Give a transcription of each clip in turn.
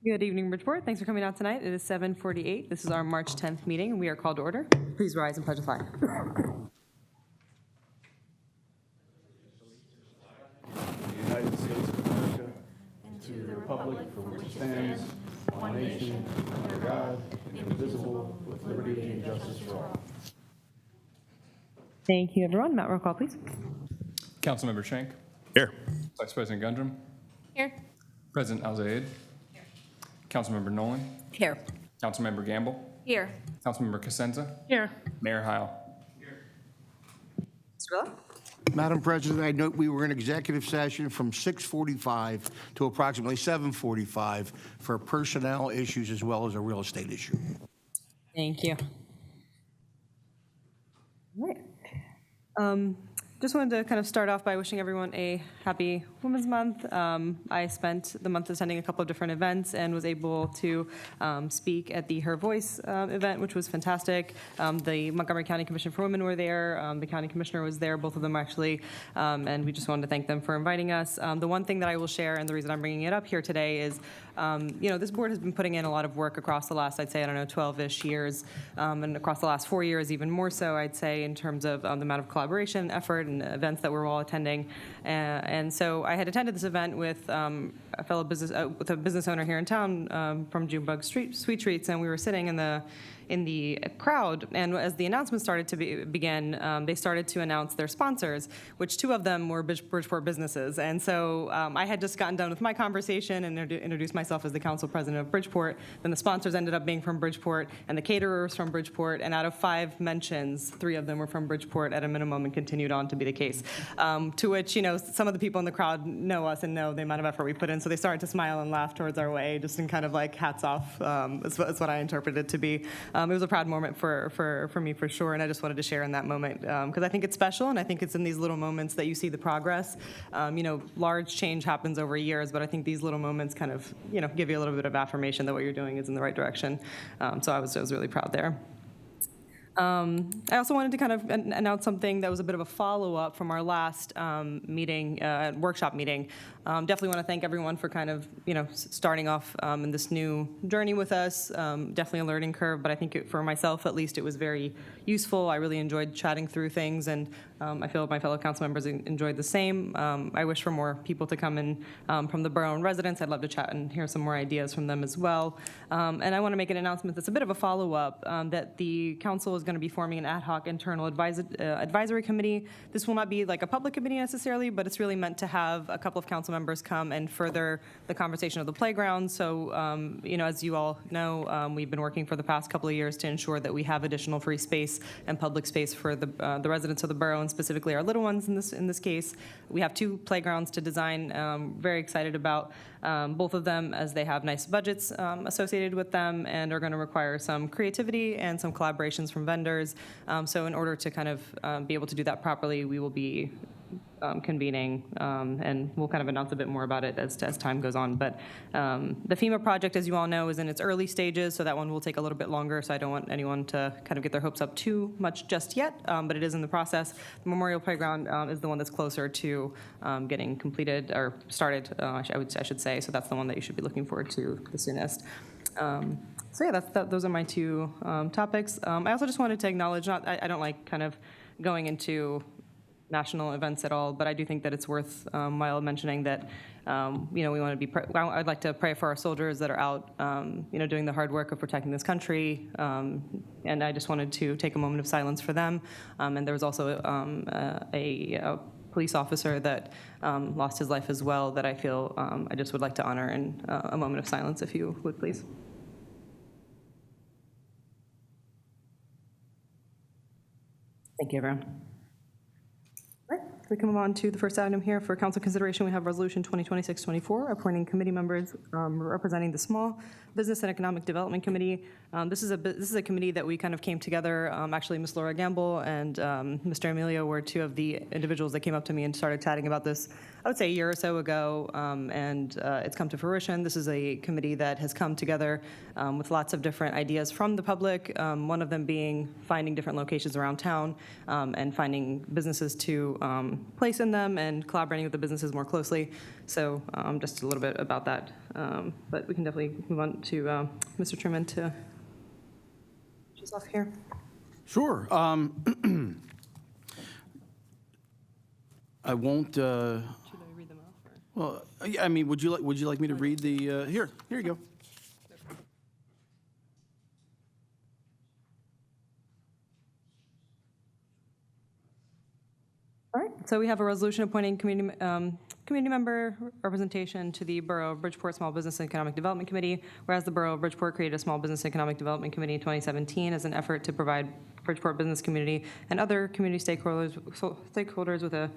Good evening, Bridgeport. Thanks for coming out tonight. It is 7:48. This is our March 10th meeting, and we are called to order. Please rise and pledge the flag. United States of America, and to the republic for which it stands, one nation, under God, indivisible, with liberty and justice for all. Thank you, everyone. Matt, roll call, please. Councilmember Schenk. Here. Vice President Gundrum. Here. President Al-Zayed. Here. Councilmember Nolan. Here. Councilmember Gamble. Here. Councilmember Cosenza. Here. Mayor Heil. Mr. Villa? Madam President, I note we were in executive session from 6:45 to approximately 7:45 for personnel issues as well as a real estate issue. Thank you. All right. Just wanted to kind of start off by wishing everyone a happy Women's Month. I spent the month attending a couple of different events and was able to speak at the Her Voice event, which was fantastic. The Montgomery County Commission for Women were there. The county commissioner was there, both of them actually, and we just wanted to thank them for inviting us. The one thing that I will share, and the reason I'm bringing it up here today is, this board has been putting in a lot of work across the last, I'd say, 12-ish years, and across the last 4 years, even more so, I'd say, in terms of the amount of collaboration, effort, and events that we're all attending. And so I had attended this event with a fellow with a business owner here in town from Junebug Sweet Treats, and we were sitting in the crowd, and as the announcement started to begin, they started to announce their sponsors, which two of them were Bridgeport businesses. And so I had just gotten done with my conversation and introduced myself as the council president of Bridgeport. Then the sponsors ended up being from Bridgeport, and the caterers from Bridgeport, and out of 5 mentions, 3 of them were from Bridgeport at a minimum and continued on to be the case. To which, some of the people in the crowd know us and know the amount of effort we put in, so they started to smile and laugh towards our way, just in kind of like hats off, is what I interpreted it to be. It was a proud moment for me, for sure, and I just wanted to share in that moment because I think it's special, and I think it's in these little moments that you see the progress. Large change happens over years, but I think these little moments kind of, give you a little bit of affirmation that what you're doing is in the right direction. So I was really proud there. I also wanted to kind of announce something that was a bit of a follow-up from our last workshop meeting. Definitely want to thank everyone for kind of, starting off in this new journey with us. Definitely a learning curve, but I think for myself, at least, it was very useful. I really enjoyed chatting through things, and I feel my fellow council members enjoyed the same. I wish for more people to come in from the borough and residents. I'd love to chat and hear some more ideas from them as well. And I want to make an announcement that's a bit of a follow-up, that the council is going to be forming an ad hoc internal advisory committee. This will not be like a public committee necessarily, but it's really meant to have a couple of council members come and further the conversation of the playground. So, as you all know, we've been working for the past couple of years to ensure that we have additional free space and public space for the residents of the borough, and specifically our little ones in this case. We have 2 playgrounds to design. Very excited about both of them, as they have nice budgets associated with them and are going to require some creativity and some collaborations from vendors. So in order to kind of be able to do that properly, we will be convening, and we'll kind of announce a bit more about it as time goes on. But the FEMA project, as you all know, is in its early stages, so that one will take a little bit longer, so I don't want anyone to kind of get their hopes up too much just yet, but it is in the process. The Memorial Playground is the one that's closer to getting completed, or started, I should say, so that's the one that you should be looking forward to the soonest. So yeah, those are my 2 topics. I also just wanted to acknowledge, I don't like kind of going into national events at all, but I do think that it's worth while mentioning that we want to be. I'd like to pray for our soldiers that are out, doing the hard work of protecting this country, and I just wanted to take a moment of silence for them. And there was also a police officer that lost his life as well, that I feel I just would like to honor in a moment of silence, if you would, please. Thank you, everyone. We can move on to the first item here for council consideration. We have Resolution 2026-24, appointing committee members representing the Small Business and Economic Development Committee. This is a committee that we kind of came together. Actually, Ms. Laura Gamble and Mr. Emilio were 2 of the individuals that came up to me and started chatting about this, I would say, a year or so ago, and it's come to fruition. This is a committee that has come together with lots of different ideas from the public, one of them being finding different locations around town and finding businesses to place in them and collaborating with the businesses more closely. So just a little bit about that. But we can definitely move on to Mr. Truman to just off here. Sure. I won't. Should I read them off? Or? Well, yeah, I mean, would you like me to read the? Here you go. All right, so we have a resolution appointing community member representation to the Borough of Bridgeport Small Business and Economic Development Committee, whereas the Borough of Bridgeport created a Small Business and Economic Development Committee in 2017 as an effort to provide Bridgeport business community and other community stakeholders with a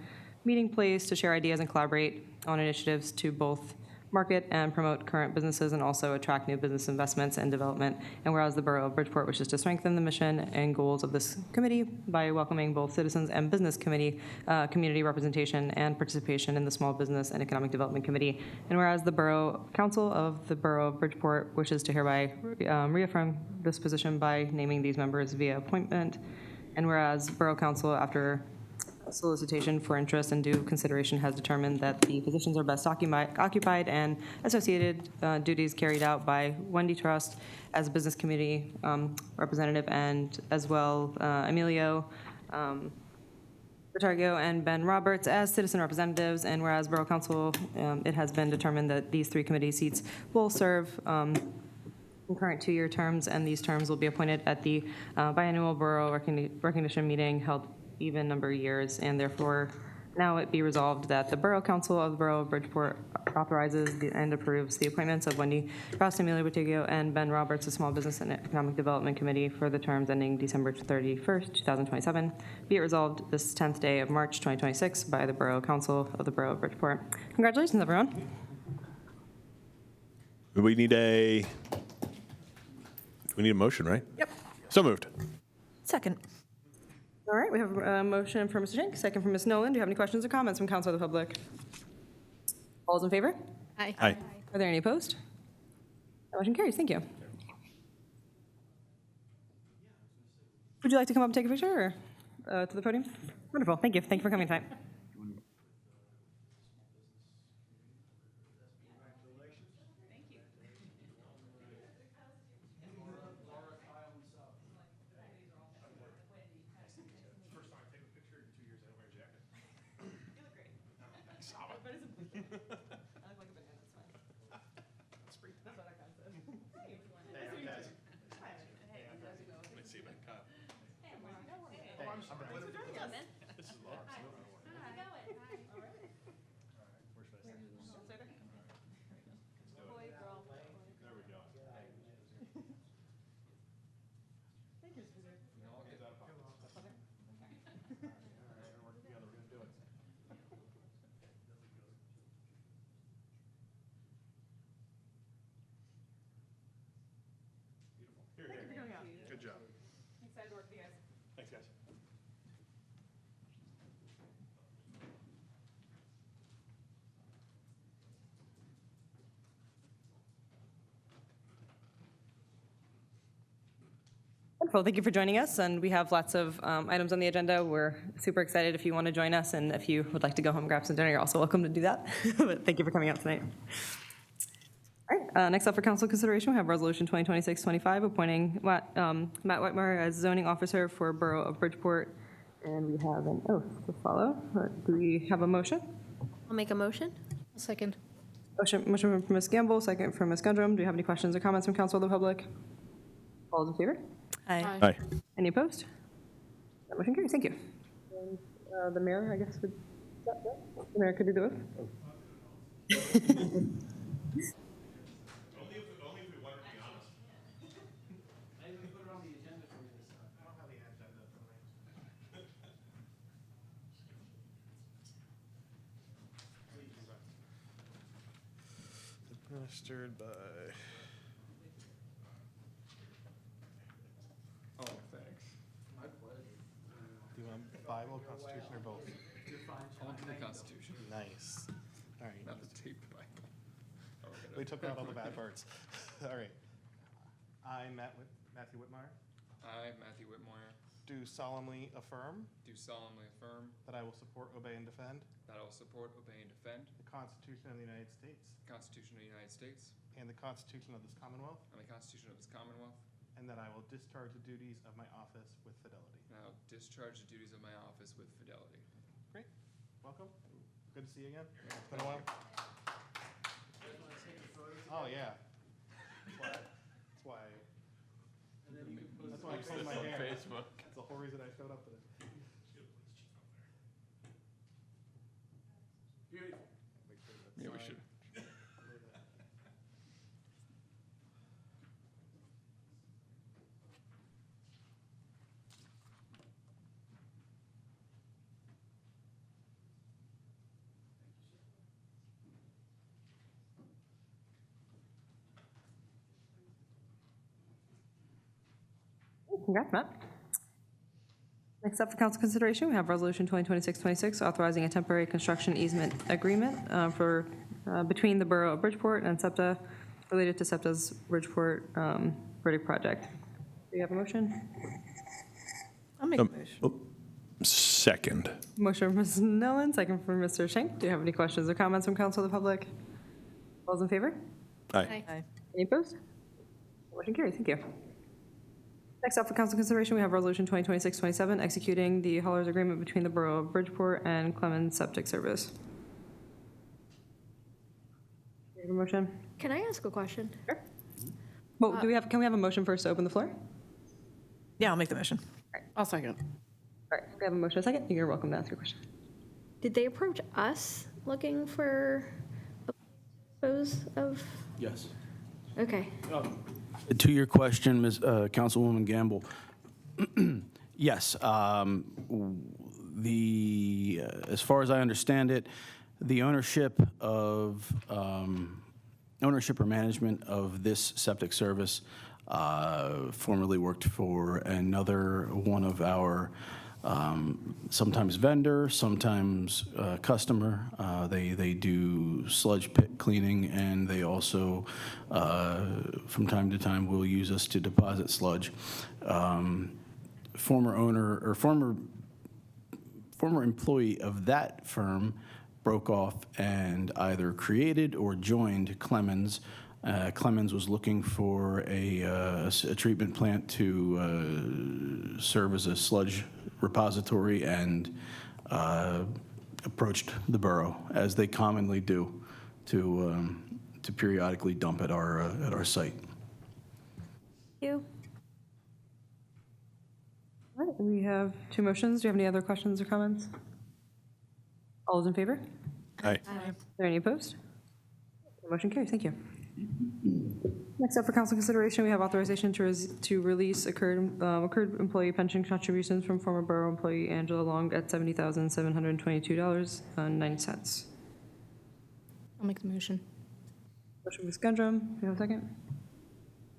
meeting place to share ideas and collaborate on initiatives to both market and promote current businesses and also attract new business investments and development. And whereas the Borough of Bridgeport wishes to strengthen the mission and goals of this committee by welcoming both citizens and business community representation and participation in the Small Business and Economic Development Committee. And whereas the Borough Council of the Borough of Bridgeport wishes to hereby reaffirm this position by naming these members via appointment. And whereas Borough Council, after solicitation for interest and due consideration, has determined that the positions are best occupied and associated duties carried out by Wendy Trust as a business committee representative, and as well Emilio Vitargo and Ben Roberts as citizen representatives. And whereas Borough Council, it has been determined that these three committee seats will serve concurrent two-year terms, and these terms will be appointed at the biannual Borough recognition meeting held even number of years, and therefore now it be resolved that the Borough Council of the Borough of Bridgeport authorizes and approves the appointments of Wendy Frost, Emilio Botigo, and Ben Roberts to Small Business and Economic Development Committee for the terms ending December 31st, 2027. Be it resolved this 10th day of March 2026 by the Borough Council of the Borough of Bridgeport. Congratulations, everyone. We need a motion, right? Yep. So moved. Second. All right, we have a motion from Mr. Jenk, second from Ms. Nolan. Do you have any questions or comments from council or the public? All those in favor? Aye. Aye. Are there any opposed? That motion carries. Thank you. Would you like to come up and take a picture or to the podium? Wonderful. Thank you. Thank you for coming tonight. Good job. Excited to work with you guys. Thanks, guys. Wonderful. Thank you for joining us. And we have lots of items on the agenda. We're super excited if you want to join us. And if you would like to go home and grab some dinner, you're also welcome to do that. But thank you for coming out tonight. All right, next up for council consideration, we have Resolution 2026-25, appointing Matt Whitmire as zoning officer for Borough of Bridgeport. And we have an oath to follow. Do we have a motion? I'll make a motion. Second. Motion from Ms. Gamble, second from Ms. Gundrum. Do you have any questions or comments from council or the public? All those in favor? Aye. Aye. Any opposed? That motion carries. Thank you. And the mayor, I guess, would, the mayor could do the oath. Administered by. Oh, thanks. Do you want Bible, Constitution, or both? I'll do the Constitution, Nice. All right. not the taped Bible. Oh, okay, We took out all the bad parts. All right. I, Matthew Whitmire, I, Matthew Whitmore, do solemnly affirm do solemnly affirm that I will support, obey, and defend that I will support, obey, and defend the Constitution of the United States the Constitution of the United States and the Constitution of this Commonwealth, and the Constitution of this Commonwealth, and that I will discharge the duties of my office with fidelity. and I will discharge the duties of my office with fidelity. Great. Welcome. Good to see you again. It's been a while. Oh, yeah. That's why I pulled my hair. That's the whole reason I showed up today. Yeah, we should. Congrats, Matt. Next up for council consideration, we have Resolution 2026-26, authorizing a temporary construction easement agreement between the Borough of Bridgeport and SEPTA related to SEPTA's Bridgeport verdict project. Do you have a motion? I'll make a motion. Second. Motion from Mrs. Nolan, second from Mr. Schenk. Do you have any questions or comments from council or the public? All those in favor? Aye. Aye. Any opposed? Motion carries. Thank you. Next up for council consideration, we have Resolution 2026-27, executing the haulers agreement between the Borough of Bridgeport and Clemens Septic Service. Do you have a motion? Can I ask a question? Sure. Well, can we have a motion first to open the floor? Yeah, I'll make the motion. I'll second. All right, we have a motion and a second. You're welcome to ask your question. Did they approach us looking for a dispose of? Yes. Okay. To your question, Ms. Councilwoman Gamble, yes, as far as I understand it, the ownership or management of this septic service formerly worked for another one of our sometimes vendor, sometimes customer. They do sludge pit cleaning, and they also, from time to time, will use us to deposit sludge. Former owner or former employee of that firm broke off and either created or joined Clemens. Clemens was looking for a treatment plant to serve as a sludge repository and approached the borough, as they commonly do, to periodically dump at our site. You? All right, we have two motions. Do you have any other questions or comments? All those in favor? Aye. Are there any opposed? The motion carries. Thank you. Next up for council consideration, we have authorization to release accrued employee pension contributions from former borough employee Angela Long at $70,722.90. I'll make the motion. Motion, Ms. Gundrum. Do you have a second?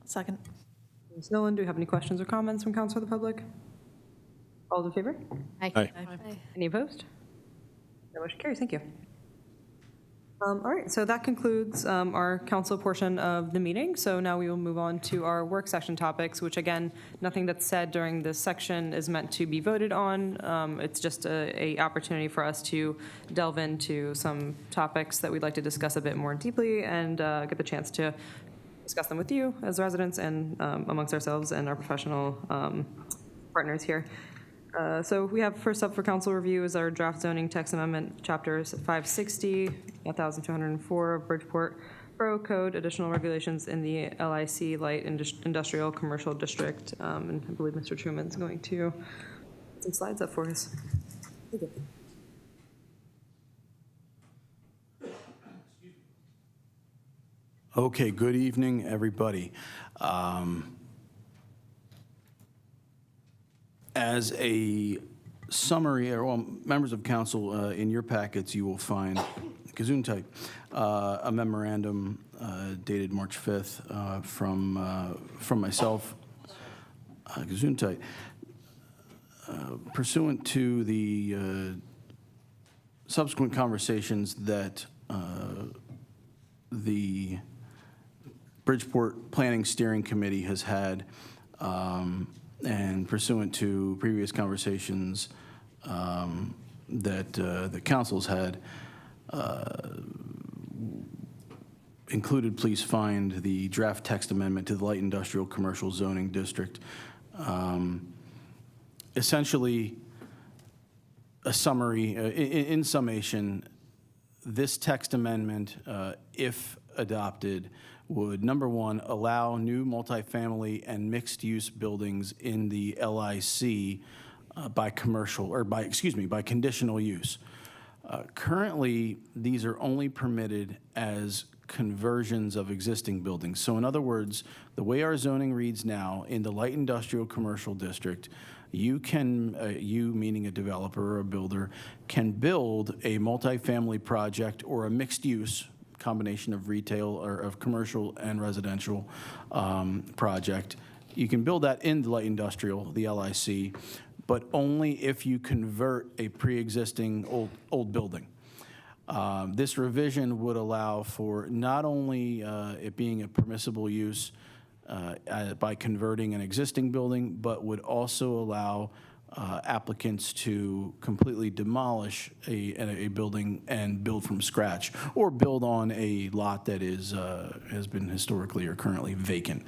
Second. Ms. Nolan, do you have any questions or comments from council or the public? All those in favor? Aye. Aye. Any opposed? The motion carries. Thank you. All right, so that concludes our council portion of the meeting. So now we will move on to our work session topics, which again, nothing that's said during this section is meant to be voted on. It's just a opportunity for us to delve into some topics that we'd like to discuss a bit more deeply and get the chance to discuss them with you as residents and amongst ourselves and our professional partners here. So we have first up for council review is our draft zoning text amendment, chapters 560, 1204 Bridgeport Borough Code, additional regulations in the LIC Light Industrial Commercial District. And I believe Mr. Truman's going to put some slides up for us. Thank you. Okay, good evening, everybody. As a summary, or well, members of council, in your packets, you will find Gesundheit, a memorandum dated March 5th from myself, Gesundheit. Pursuant to the subsequent conversations that the Bridgeport Planning Steering Committee has had And pursuant to previous conversations that the councils had, included, please find the draft text amendment to the light industrial commercial zoning district. Essentially, a summary, in summation, this text amendment, if adopted, would, number one, allow new multifamily and mixed-use buildings in the LIC by commercial, or by conditional use. Currently, these are only permitted as conversions of existing buildings. So in other words, the way our zoning reads now, in the light industrial commercial district, you can, you meaning a developer or a builder, can build a multifamily project or a mixed-use combination of retail or of commercial and residential project. You can build that in the light industrial, the LIC, but only if you convert a pre-existing old building. This revision would allow for not only it being a permissible use by converting an existing building, but would also allow applicants to completely demolish a building and build from scratch, or build on a lot that has been historically or currently vacant.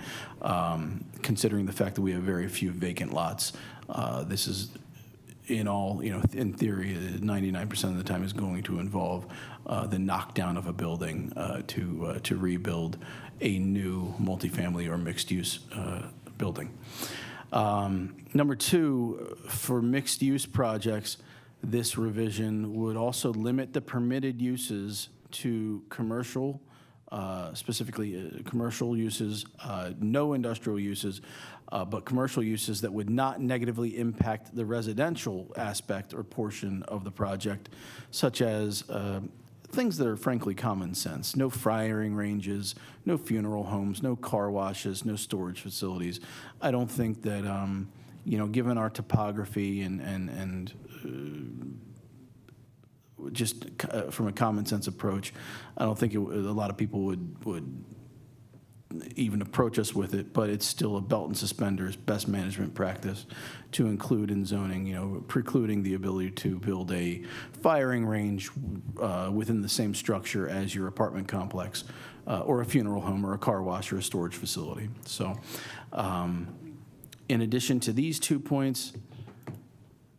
Considering the fact that we have very few vacant lots, this is, in all, in theory, 99% of the time is going to involve the knockdown of a building to rebuild a new multifamily or mixed-use building. Number two, for mixed-use projects, this revision would also limit the permitted uses to commercial, specifically commercial uses, no industrial uses, but commercial uses that would not negatively impact the residential aspect or portion of the project, such as things that are frankly common sense. No firing ranges, no funeral homes, no car washes, no storage facilities. I don't think that, given our topography and just from a common sense approach, I don't think a lot of people would even approach us with it, but it's still a belt and suspenders best management practice to include in zoning, precluding the ability to build a firing range within the same structure as your apartment complex, or a funeral home, or a car wash, or a storage facility. So in addition to these 2 points,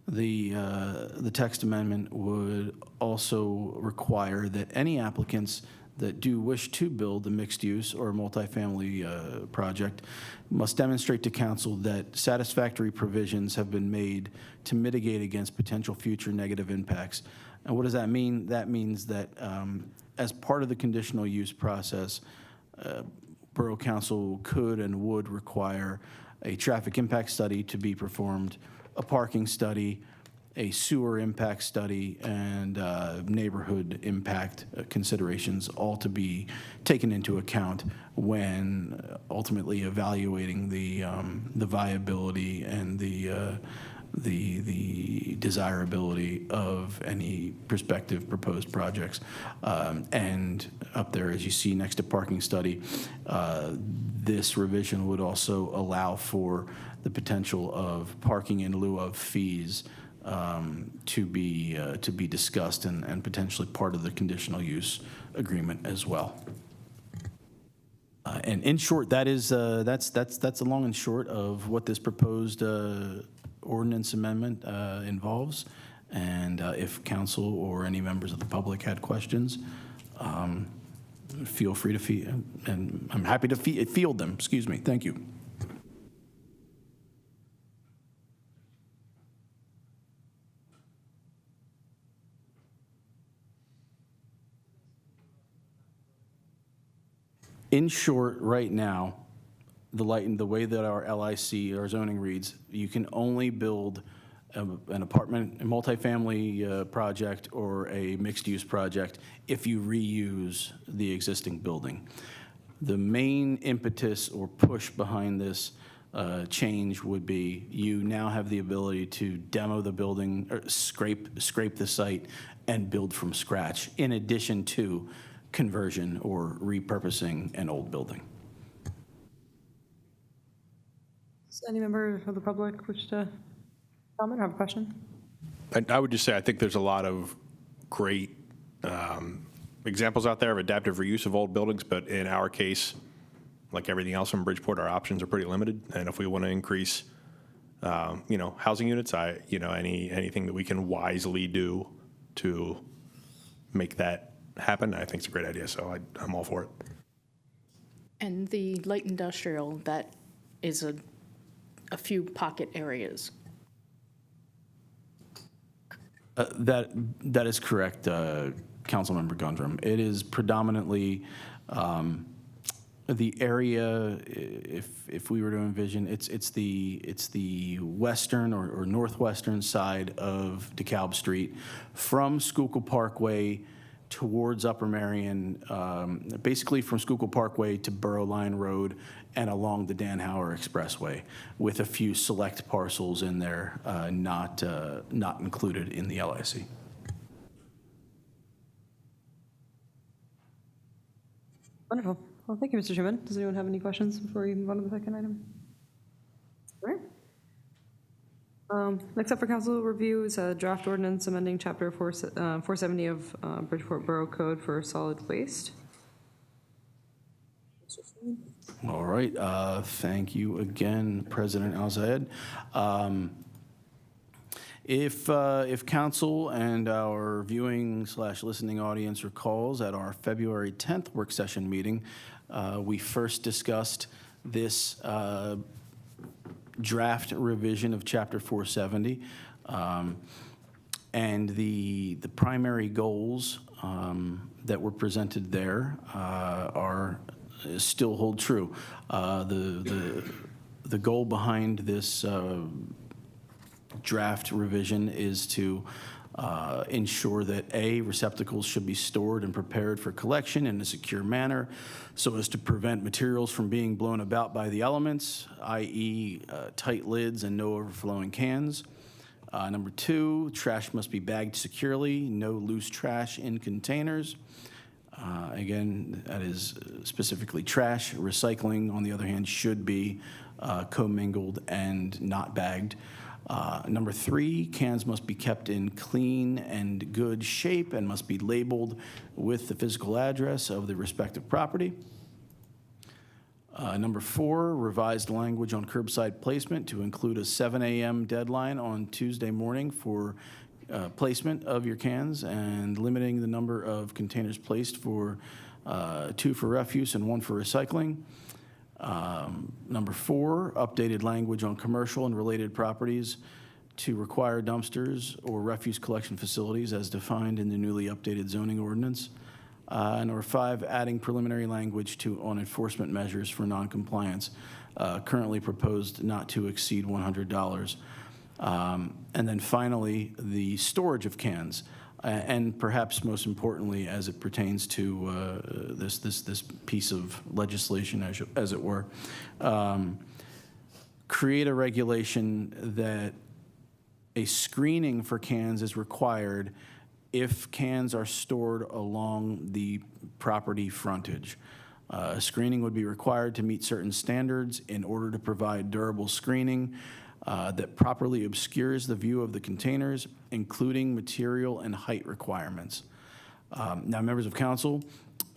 the text amendment would also require that any applicants that do wish to build a mixed-use or a multifamily project must demonstrate to council that satisfactory provisions have been made to mitigate against potential future negative impacts. And what does that mean? That means that as part of the conditional use process, Borough Council could and would require a traffic impact study to be performed, a parking study, a sewer impact study, and neighborhood impact considerations, all to be taken into account when ultimately evaluating the viability and the desirability of any prospective proposed projects. And up there, as you see next to parking study, this revision would also allow for the potential of parking in lieu of fees to be discussed and potentially part of the conditional use agreement as well. And in short, that's the long and short of what this proposed ordinance amendment involves. And if council or any members of the public had questions, feel free to and I'm happy to field them. Excuse me. Thank you. In short, right now, the way that our LIC, our zoning reads, you can only build an apartment, a multifamily project, or a mixed-use project if you reuse the existing building. The main impetus or push behind this change would be you now have the ability to demo the building, or scrape the site, and build from scratch, in addition to conversion or repurposing an old building. Does any member of the public wish to comment or have a question? I would just say I think there's a lot of great examples out there of adaptive reuse of old buildings, but in our case, like everything else in Bridgeport, our options are pretty limited. And if we want to increase, housing units, anything that we can wisely do to make that happen, I think it's a great idea. So I'm all for it. And the light industrial, that is a few pocket areas. That is correct, Councilmember Gundrum. It is predominantly the area. If we were to envision, it's the western or northwestern side of DeKalb Street, from Schuylkill Parkway towards Upper Marion, basically from Schuylkill Parkway to Borough Line Road and along the Dan Hauer Expressway, with a few select parcels in there not included in the LIC. Wonderful. Well, thank you, Mr. Chairman. Does anyone have any questions before we move on to the second item? All right. Next up for council review is a draft ordinance amending Chapter 470 of Bridgeport Borough Code for solid waste. All right. Thank you again, President Al-Zayed. If council and our viewing/listening audience recalls, at our February 10th work session meeting, we first discussed this draft revision of Chapter 470, and the primary goals that were presented there still hold true. The goal behind this draft revision is to ensure that A, receptacles should be stored and prepared for collection in a secure manner so as to prevent materials from being blown about by the elements, i.e. Tight lids and no overflowing cans. Number 2, trash must be bagged securely, no loose trash in containers. Again, that is specifically trash. Recycling, on the other hand, should be commingled and not bagged. Number 3, cans must be kept in clean and good shape and must be labeled with the physical address of the respective property. Number 4, revised language on curbside placement to include a 7 a.m. deadline on Tuesday morning for placement of your cans, and limiting the number of containers placed for 2 for refuse and 1 for recycling. Number 4, updated language on commercial and related properties to require dumpsters or refuse collection facilities as defined in the newly updated zoning ordinance. Number 5, adding preliminary language on enforcement measures for noncompliance, currently proposed not to exceed $100. And then finally, the storage of cans, and perhaps most importantly, as it pertains to this piece of legislation, as it were, create a regulation that a screening for cans is required if cans are stored along the property frontage. Screening would be required to meet certain standards in order to provide durable screening that properly obscures the view of the containers, including material and height requirements. Now, members of council,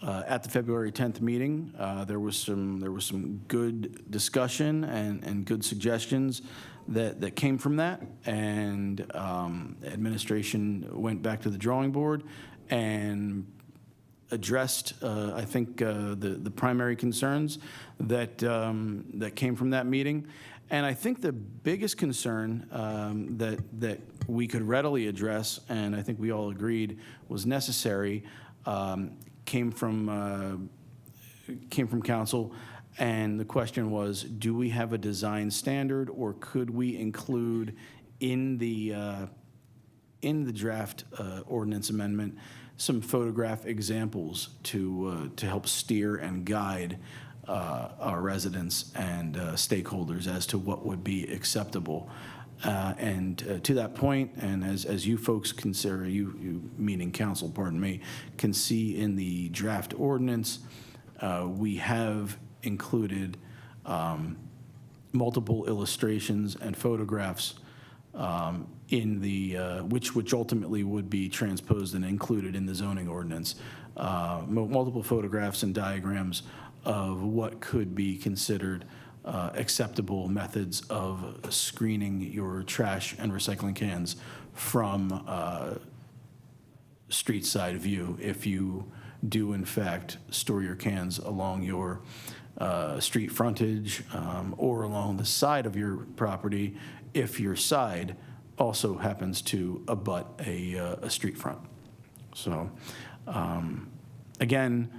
at the February 10th meeting, there was some good discussion and good suggestions that came from that, and administration went back to the drawing board and addressed, I think, the primary concerns that came from that meeting. And I think the biggest concern that we could readily address, and I think we all agreed was necessary, came from council, and the question was, do we have a design standard, or could we include in the draft ordinance amendment some photograph examples to help steer and guide our residents and stakeholders as to what would be acceptable. And to that point, and as you folks consider, you meaning council, pardon me, can see in the draft ordinance, we have included multiple illustrations and photographs in the, which ultimately would be transposed and included in the zoning ordinance. Multiple photographs and diagrams of what could be considered acceptable methods of screening your trash and recycling cans from street side view if you do in fact store your cans along your street frontage or along the side of your property if your side also happens to abut a street front. So again,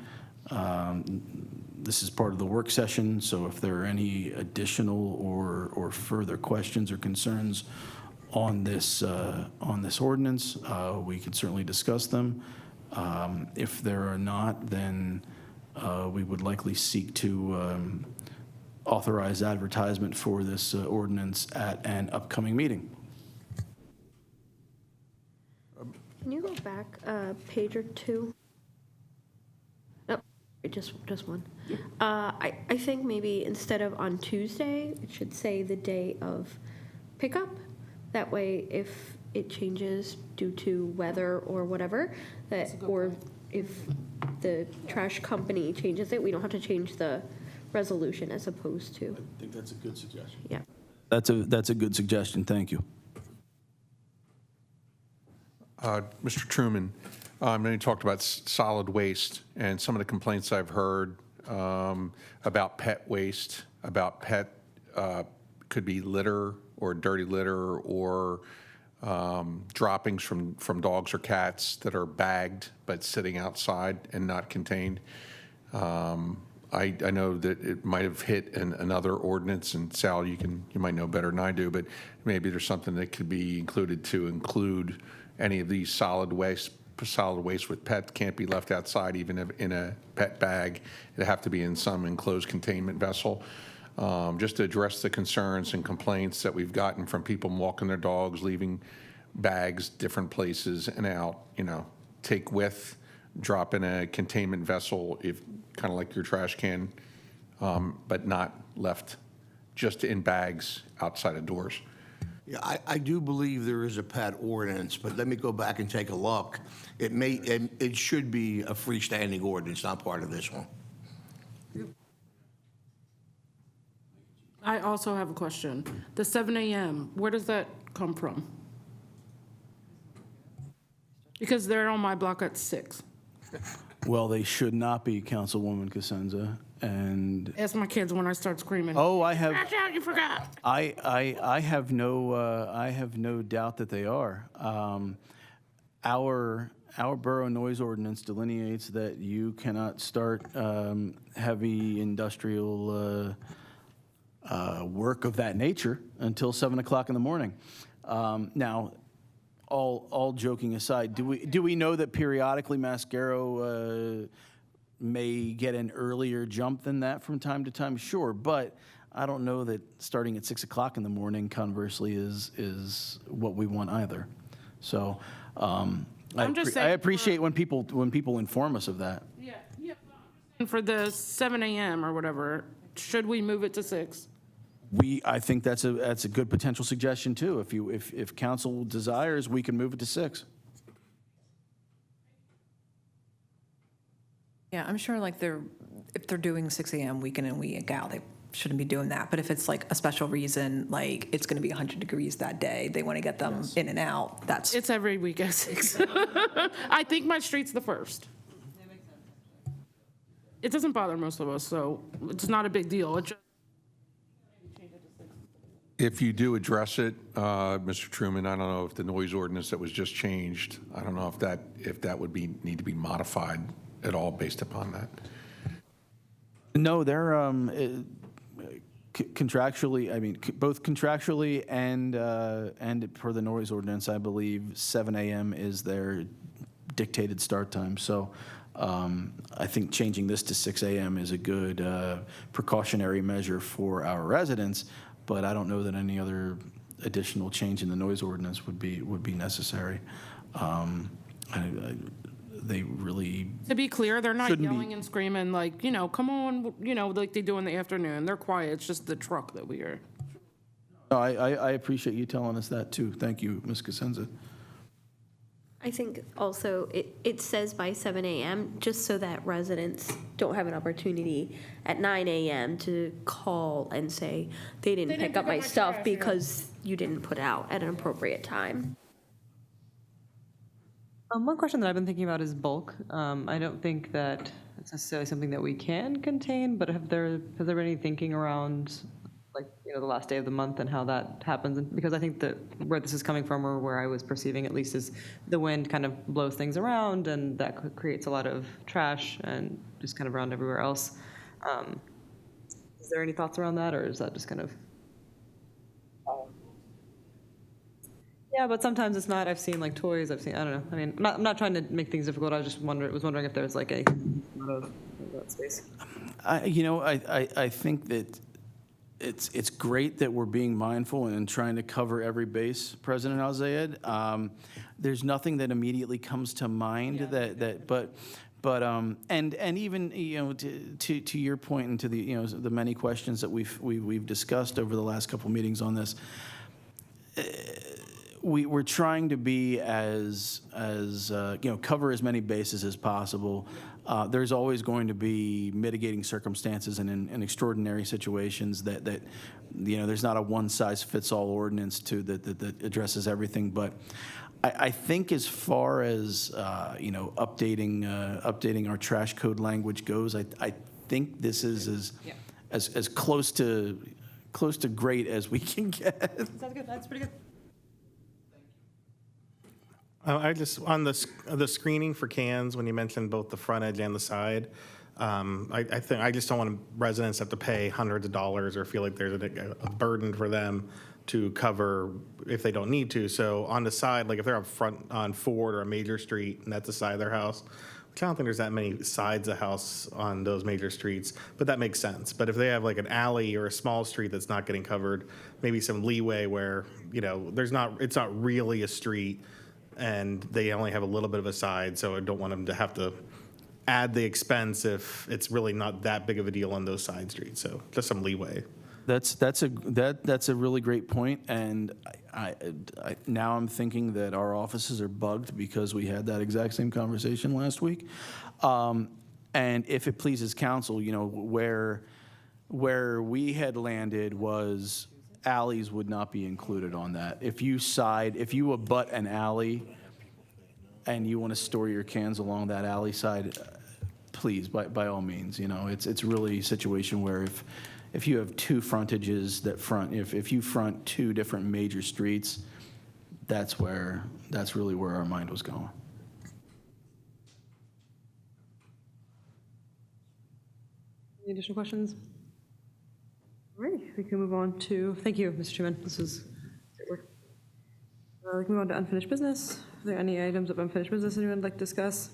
this is part of the work session, so if there are any additional or further questions or concerns on this ordinance, we can certainly discuss them. If there are not, then we would likely seek to authorize advertisement for this ordinance at an upcoming meeting. Can you go back a page or two? Oh, just one. I think maybe instead of on Tuesday, it should say the day of pickup. That way, if it changes due to weather or whatever, or if the trash company changes it, we don't have to change the resolution as opposed to. I think that's a good suggestion. Yeah. That's a good suggestion. Thank you. Mr. Truman, I know you talked about solid waste, and some of the complaints I've heard about pet waste, about pet, could be litter or dirty litter or droppings from dogs or cats that are bagged but sitting outside and not contained. I know that it might have hit another ordinance, and Sal, you might know better than I do, but maybe there's something that could be included to include any of these solid waste with pets can't be left outside, even if in a pet bag. It'd have to be in some enclosed containment vessel. Just to address the concerns and complaints that we've gotten from people walking their dogs, leaving bags different places and out, take with, drop in a containment vessel, if kind of like your trash can, but not left just in bags outside of doors. Yeah, I do believe there is a pet ordinance, but let me go back and take a look. It should be a freestanding ordinance, not part of this one. I also have a question. The 7 a.m., where does that come from? Because they're on my block at 6. Well, they should not be, Councilwoman Cosenza, and Ask my kids when I start screaming. I have. Watch out, you forgot. I have no doubt that they are. Our borough noise ordinance delineates that you cannot start heavy industrial work of that nature until 7 o'clock in the morning. Now, all joking aside, do we know that periodically Mascaro may get an earlier jump than that from time to time? Sure, but I don't know that starting at 6 o'clock in the morning, conversely, is what we want either. So I appreciate when people inform us of that. Yeah. And for the 7 a.m. or whatever, should we move it to 6? I think that's a good potential suggestion too. If council desires, we can move it to 6. Yeah, I'm sure if they're doing 6 a.m. weekend and week out, they shouldn't be doing that. But if it's like a special reason, like it's going to be 100 degrees that day, they want to get them in and out. It's every week at 6. I think my street's the first. It doesn't bother most of us, so it's not a big deal. It just If you do address it, Mr. Truman, I don't know if the noise ordinance that was just changed, I don't know if that would need to be modified at all based upon that. No, they're contractually. I mean, both contractually and per the noise ordinance, I believe 7 a.m. is their dictated start time. So I think changing this to 6 a.m. is a good precautionary measure for our residents. But I don't know that any other additional change in the noise ordinance would be necessary. they really, To be clear, they're not Shouldn't be. yelling and screaming like, come on, like they do in the afternoon. They're quiet. It's just the truck that we hear. I appreciate you telling us that too. Thank you, Ms. Cosenza. I think also it says by 7 a.m. just so that residents don't have an opportunity at 9 a.m. to call and say they didn't pick up my stuff because you didn't put out at an appropriate time. One question that I've been thinking about is bulk. I don't think that it's necessarily something that we can contain, but has there been any thinking around, like, the last day of the month and how that happens? And because I think that where this is coming from, or where I was perceiving at least, is the wind kind of blows things around, and that creates a lot of trash and just kind of around everywhere else. Is there any thoughts around that, or is that just kind of? Yeah, but sometimes it's not. I've seen like toys. I don't know. I mean, I'm not trying to make things difficult. I was just wondering if there's like a lot of that space. I think that it's great that we're being mindful and trying to cover every base, President Al-Zayed. There's nothing that immediately comes to mind and even to your point and to the the many questions that we've discussed over the last couple meetings on this. We're trying to be as cover as many bases as possible. There's always going to be mitigating circumstances and in extraordinary situations that there's not a one-size-fits-all ordinance that addresses everything. But I think as far as updating our trash code language goes, I think this is as close to great as we can get. Sounds good. That's pretty good. I just, on the screening for cans, when you mentioned both the front edge and the side, I just don't want residents to have to pay hundreds of dollars or feel like there's a burden for them to cover if they don't need to. So on the side, like if they're up front on Ford or a major street and that's the side of their house, which I don't think there's that many sides of house on those major streets, but that makes sense. But if they have like an alley or a small street that's not getting covered, maybe some leeway where, it's not really a street, and they only have a little bit of a side, so I don't want them to have to add the expense if it's really not that big of a deal on those side streets. So just some leeway. That's a really great point, and I now I'm thinking that our offices are bugged because we had that exact same conversation last week. And if it pleases council, where we had landed was alleys would not be included on that. If you abut an alley and you want to store your cans along that alley side, please, by all means, it's really a situation where if you have two frontages if you front two different major streets, that's really where our mind was going. Any additional questions? All right, we can move on to, thank you, Mr. Chairman. This is great work. We can move on to unfinished business. Are there any items of unfinished business anyone would like to discuss?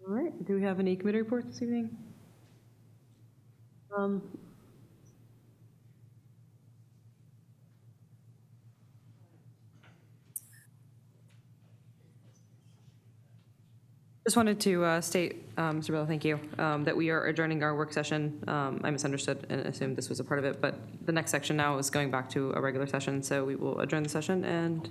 All right, do we have any committee reports this evening? Just wanted to state, Mr. Bell, thank you, that we are adjourning our work session. I misunderstood and assumed this was a part of it, but the next section now is going back to a regular session, so we will adjourn the session and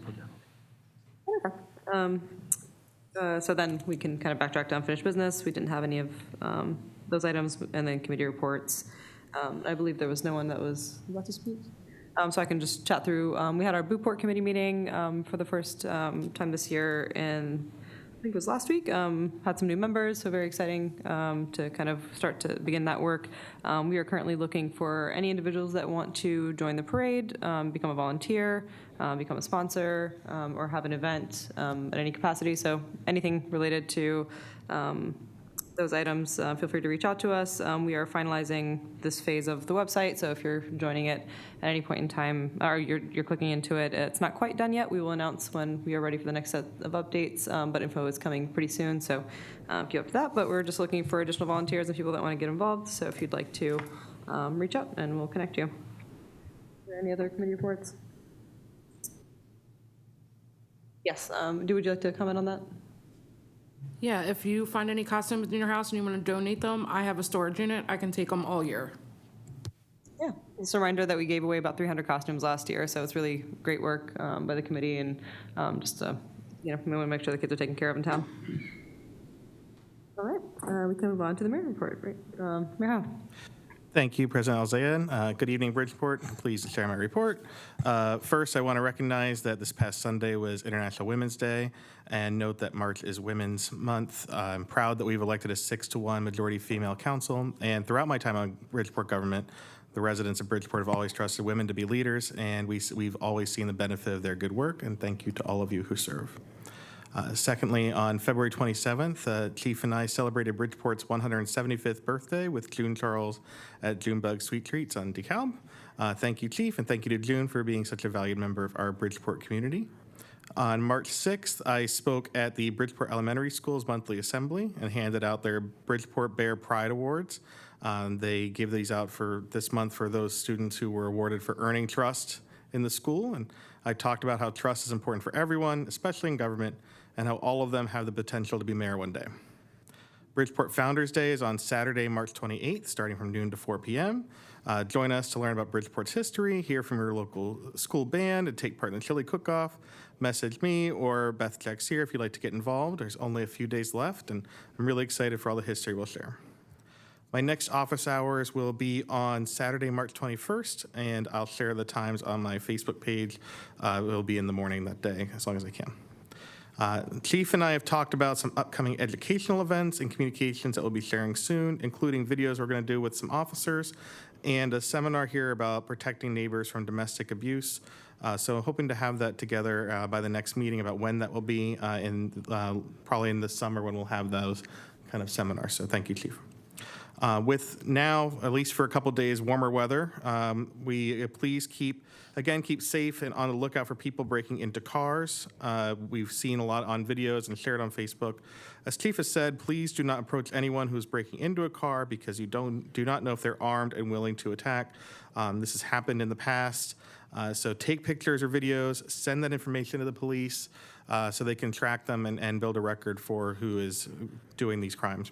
so then we can kind of backtrack to unfinished business. We didn't have any of those items, and then committee reports. I believe there was no one that was about to speak. So I can just chat through. We had our Bridgeport committee meeting for the first time this year, and I think it was last week. Had some new members, so very exciting to kind of start to begin that work. We are currently looking for any individuals that want to join the parade, become a volunteer, become a sponsor, or have an event at any capacity. So anything related to those items, feel free to reach out to us. We are finalizing this phase of the website, so if you're joining it at any point in time, or you're clicking into it, it's not quite done yet. We will announce when we are ready for the next set of updates, but info is coming pretty soon, so keep up to that. But we're just looking for additional volunteers and people that want to get involved, so if you'd like to reach out, and we'll connect you. Are there any other committee reports? Yes, would you like to comment on that? Yeah, if you find any costumes in your house and you want to donate them, I have a storage unit. I can take them all year. Yeah, just a reminder that we gave away about 300 costumes last year, so it's really great work by the committee, and just, we want to make sure the kids are taken care of in town. All right, we can move on to the mayor report. Right. Mayor Howe. Thank you, President Alzayan. Good evening, Bridgeport. I'm pleased to share my report. First, I want to recognize that this past Sunday was International Women's Day, and note that March is Women's Month. I'm proud that we've elected a 6-to-1 majority female council, and throughout my time on Bridgeport government, the residents of Bridgeport have always trusted women to be leaders, and we've always seen the benefit of their good work, and thank you to all of you who serve. Secondly, on February 27th, Chief and I celebrated Bridgeport's 175th birthday with June Charles at Junebug Sweet Treats on DeKalb. Thank you, Chief, and thank you to June for being such a valued member of our Bridgeport community. On March 6th, I spoke at the Bridgeport Elementary School's monthly assembly and handed out their Bridgeport Bear Pride Awards. They give these out for this month for those students who were awarded for earning trust in the school. And I talked about how trust is important for everyone, especially in government, and how all of them have the potential to be mayor one day. Bridgeport Founders Day is on Saturday, March 28th, starting from noon to 4 p.m. Join us to learn about Bridgeport's history, hear from your local school band, and take part in the chili cook-off. Message me or Beth Jaxier if you'd like to get involved. There's only a few days left, and I'm really excited for all the history we'll share. My next office hours will be on Saturday, March 21st, and I'll share the times on my Facebook page. It will be in the morning that day, as long as I can. Chief and I have talked about some upcoming educational events and communications that we'll be sharing soon, including videos we're going to do with some officers and a seminar here about protecting neighbors from domestic abuse. So hoping to have that together by the next meeting about when that will be, probably in the summer when we'll have those kind of seminars. So thank you, Chief. With now, at least for a couple days, warmer weather, please keep safe and on the lookout for people breaking into cars. We've seen a lot on videos and shared on Facebook. As Chief has said, please do not approach anyone who's breaking into a car because you do not know if they're armed and willing to attack. This has happened in the past. So take pictures or videos, send that information to the police so they can track them and build a record for who is doing these crimes.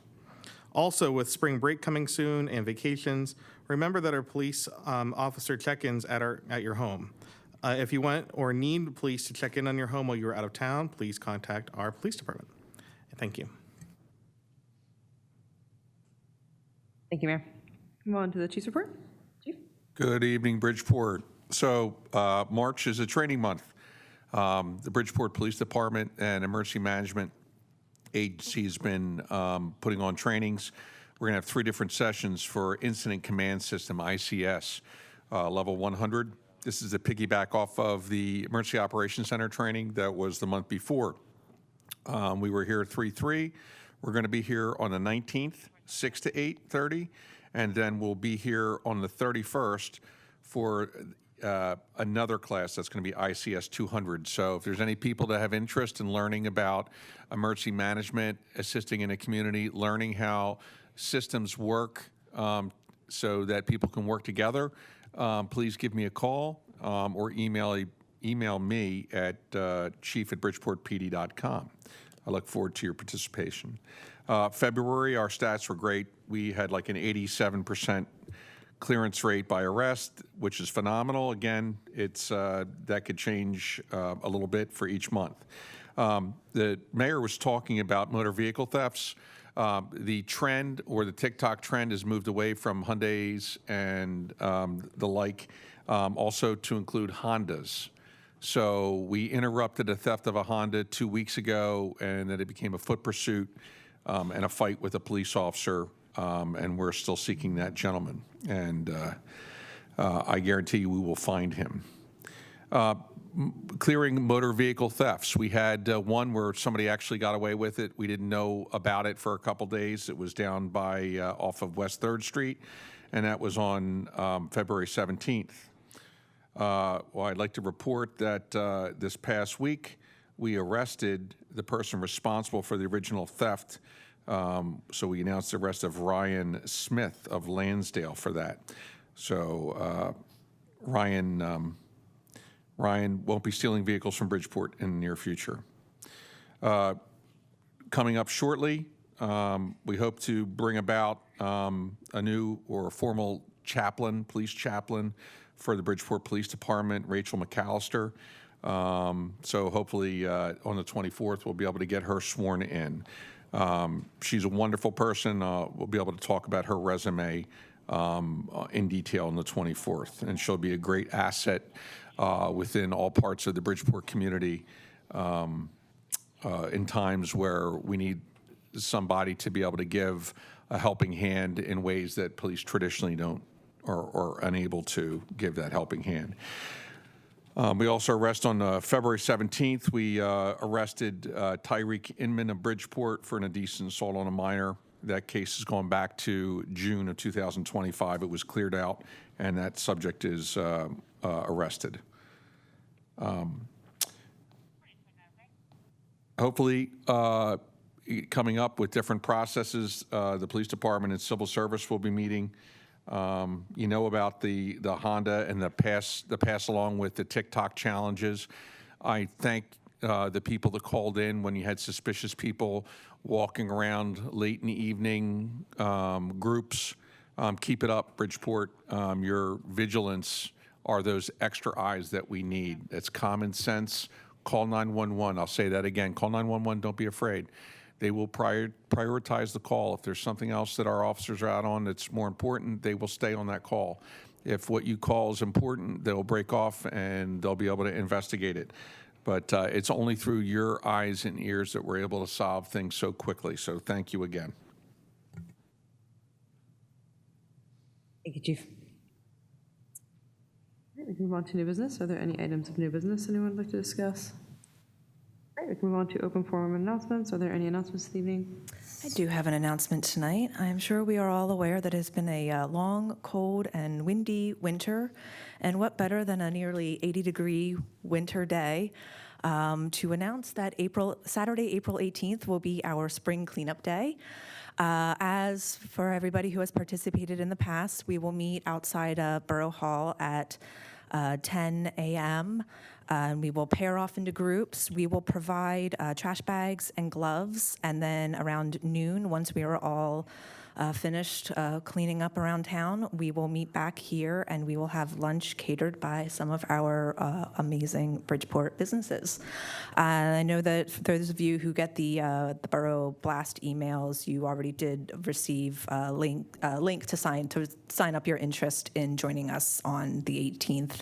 Also, with spring break coming soon and vacations, remember that our police officer check-ins at your home. If you want or need police to check in on your home while you're out of town, please contact our police department. Thank you. Thank you, Mayor. Move on to the chief's report. Chief? Good evening, Bridgeport. So March is a training month. The Bridgeport Police Department and Emergency Management Agency has been putting on trainings. We're going to have 3 different sessions for Incident Command System, ICS, level 100. This is a piggyback off of the Emergency Operations Center training that was the month before. We were here at 3:03. We're going to be here on the 19th, 6 to 8:30, and then we'll be here on the 31st for another class that's going to be ICS 200. So if there's any people that have interest in learning about emergency management, assisting in a community, learning how systems work so that people can work together, please give me a call or email me at chief@bridgeportpd.com. I look forward to your participation. February, our stats were great. We had like an 87% clearance rate by arrest, which is phenomenal. Again, it's that could change a little bit for each month. The mayor was talking about motor vehicle thefts. The trend or the TikTok trend has moved away from Hyundais and the like, also to include Hondas. So we interrupted a theft of a Honda 2 weeks ago, and then it became a foot pursuit and a fight with a police officer, and we're still seeking that gentleman. And I guarantee you we will find him. Clearing motor vehicle thefts. We had one where somebody actually got away with it. We didn't know about it for a couple days. It was down by off of West 3rd Street, and that was on February 17th. Well, I'd like to report that this past week we arrested the person responsible for the original theft. So we announced the arrest of Ryan Smith of Lansdale for that. So Ryan won't be stealing vehicles from Bridgeport in the near future. Coming up shortly, we hope to bring about a new or formal chaplain, police chaplain for the Bridgeport Police Department, Rachel McAllister. So hopefully on the 24th, we'll be able to get her sworn in. She's a wonderful person. We'll be able to talk about her resume in detail on the 24th, and she'll be a great asset within all parts of the Bridgeport community in times where we need somebody to be able to give a helping hand in ways that police traditionally don't or unable to give that helping hand. We also arrest on February 17th, we arrested Tyreek Inman of Bridgeport for an indecent assault on a minor. That case has gone back to June of 2025. It was cleared out, and that subject is arrested. Hopefully, coming up with different processes, the police department and civil service will be meeting. You know about the Honda and the pass along with the TikTok challenges. I thank the people that called in when you had suspicious people walking around late in the evening, groups. Keep it up, Bridgeport. Your vigilance are those extra eyes that we need. It's common sense. Call 911. I'll say that again. Call 911. Don't be afraid. They will prioritize the call. If there's something else that our officers are out on that's more important, they will stay on that call. If what you call is important, they'll break off and they'll be able to investigate it. But it's only through your eyes and ears that we're able to solve things so quickly. So thank you again. Thank you, Chief. All right, we can move on to new business. Are there any items of new business anyone would like to discuss? All right, we can move on to open forum announcements. Are there any announcements this evening? I do have an announcement tonight. I'm sure we are all aware that it's been a long, cold, and windy winter, and what better than a nearly 80-degree winter day to announce that Saturday, April 18th will be our spring cleanup day. As for everybody who has participated in the past, we will meet outside Borough Hall at 10 a.m. We will pair off into groups. We will provide trash bags and gloves, and then around noon, once we are all finished cleaning up around town, we will meet back here and we will have lunch catered by some of our amazing Bridgeport businesses. I know that for those of you who get the Borough Blast emails, you already did receive a link to sign up your interest in joining us on the 18th.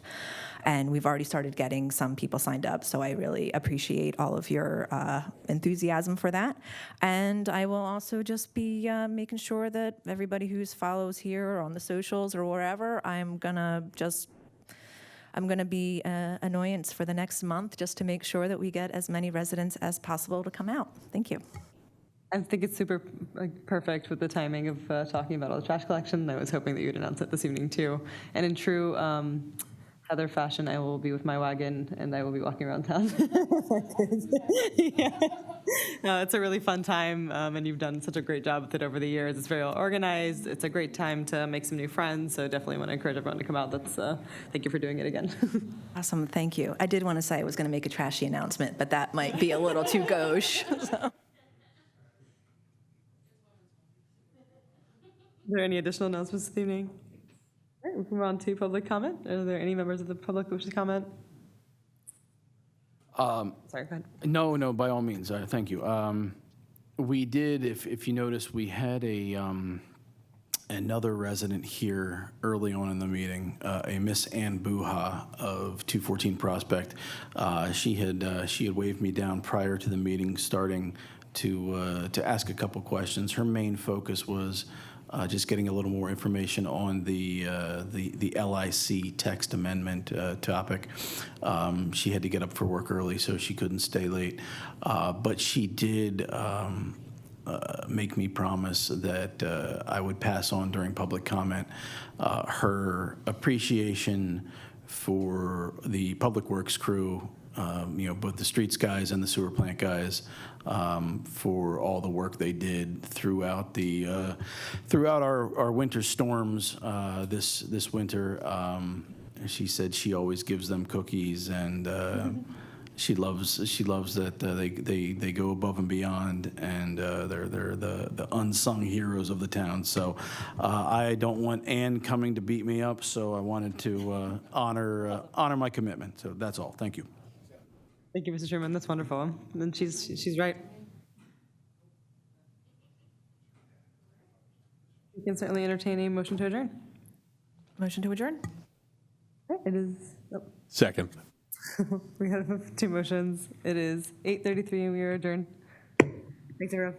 And we've already started getting some people signed up, so I really appreciate all of your enthusiasm for that. And I will also just be making sure that everybody who follows here or on the socials or wherever, I'm gonna be an annoyance for the next month just to make sure that we get as many residents as possible to come out. Thank you. I think it's super perfect with the timing of talking about all the trash collection. I was hoping that you'd announce it this evening too. And in true Heather fashion, I will be with my wagon and I will be walking around town. Yeah. No, it's a really fun time, and you've done such a great job with it over the years. It's very well organized. It's a great time to make some new friends, so definitely want to encourage everyone to come out. Thank you for doing it again. Awesome, thank you. I did want to say I was going to make a trashy announcement, but that might be a little too gauche. So. Are there any additional announcements this evening? All right, we can move on to public comment. Are there any members of the public who wish to comment? Sorry, go ahead. No, by all means. Thank you. We did, if you notice, we had another resident here early on in the meeting, a Miss Ann Buha of 214 Prospect. She had waved me down prior to the meeting starting to ask a couple questions. Her main focus was just getting a little more information on the LIC text amendment topic. She had to get up for work early, so she couldn't stay late. But she did make me promise that I would pass on during public comment her appreciation for the Public Works crew, both the streets guys and the sewer plant guys, for all the work they did throughout our winter storms this winter. She said she always gives them cookies and she loves that they go above and beyond, and they're the unsung heroes of the town. So I don't want Ann coming to beat me up, so I wanted to honor my commitment. So that's all. Thank you. Thank you, Mr. Chairman. That's wonderful. And she's right. We can certainly entertain a motion to adjourn. Motion to adjourn? Okay, it is, Second. we have 2 motions. It is 8:33 and we are adjourned. Thanks, everyone.